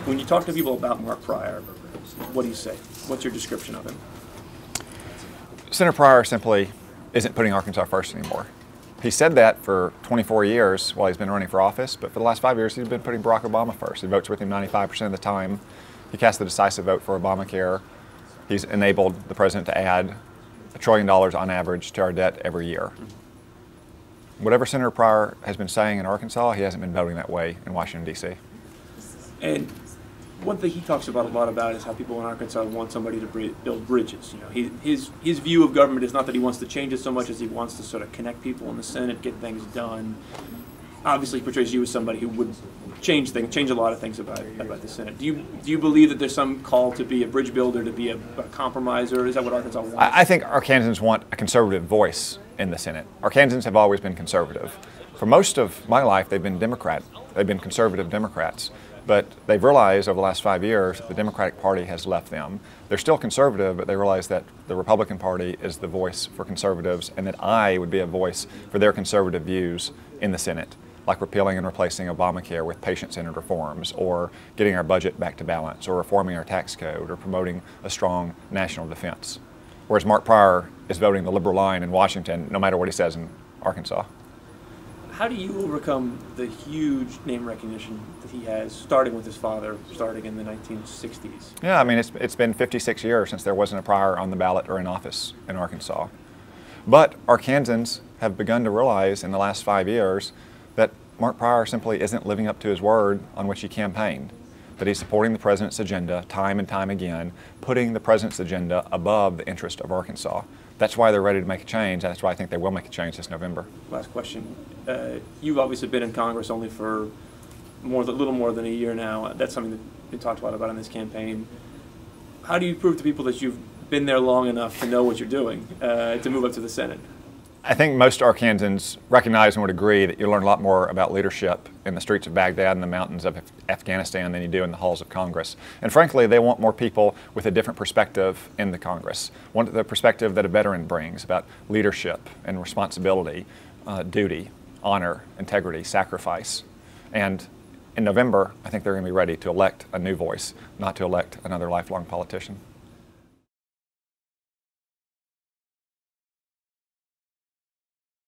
When you talk to people about Mark Pryor, what do you say? What's your description of him? Senator Pryor simply isn't putting Arkansas first anymore. He said that for 24 years while he's been running for office, but for the last 5 years he's been putting Barack Obama first. He votes with him 95% of the time. He cast the decisive vote for Obamacare. He's enabled the president to add $1 trillion on average to our debt every year. Whatever Senator Pryor has been saying in Arkansas, he hasn't been voting that way in Washington, D.C. And one thing he talks about a lot about is how people in Arkansas want somebody to build bridges. You know, his view of government is not that he wants to change it so much as he wants to sort of connect people in the Senate, get things done. Obviously, he portrays you as somebody who would change a lot of things about the Senate. Do you believe that there's some call to be a bridge builder, to be a compromiser? Is that what Arkansas wants? I think Arkansans want a conservative voice in the Senate. Arkansans have always been conservative. For most of my life, they've been Democrat. They've been conservative Democrats. But they've realized over the last 5 years the Democratic Party has left them. They're still conservative, but they realize that the Republican Party is the voice for conservatives and that I would be a voice for their conservative views in the Senate, like repealing and replacing Obamacare with patient-centered reforms, or getting our budget back to balance, or reforming our tax code, or promoting a strong national defense. Whereas Mark Pryor is voting the liberal line in Washington, no matter what he says in Arkansas. How do you overcome the huge name recognition that he has, starting with his father, starting in the 1960s? Yeah, I mean, it's been 56 years since there wasn't a Pryor on the ballot or in office in Arkansas. But Arkansans have begun to realize in the last 5 years that Mark Pryor simply isn't living up to his word on which he campaigned, that he's supporting the president's agenda time and time again, putting the president's agenda above the interest of Arkansas. That's why they're ready to make a change, and that's why I think they will make a change this November. Last question. You've obviously been in Congress only for a little more than a year now. That's something that you talked a lot about in this campaign. How do you prove to people that you've been there long enough to know what you're doing to move up to the Senate? I think most Arkansans recognize and would agree that you learn a lot more about leadership in the streets of Baghdad and the mountains of Afghanistan than you do in the halls of Congress. And frankly, they want more people with a different perspective in the Congress. Want the perspective that a veteran brings about leadership and responsibility, duty, honor, integrity, sacrifice. And in November, I think they're going to be ready to elect a new voice, not to elect another lifelong politician.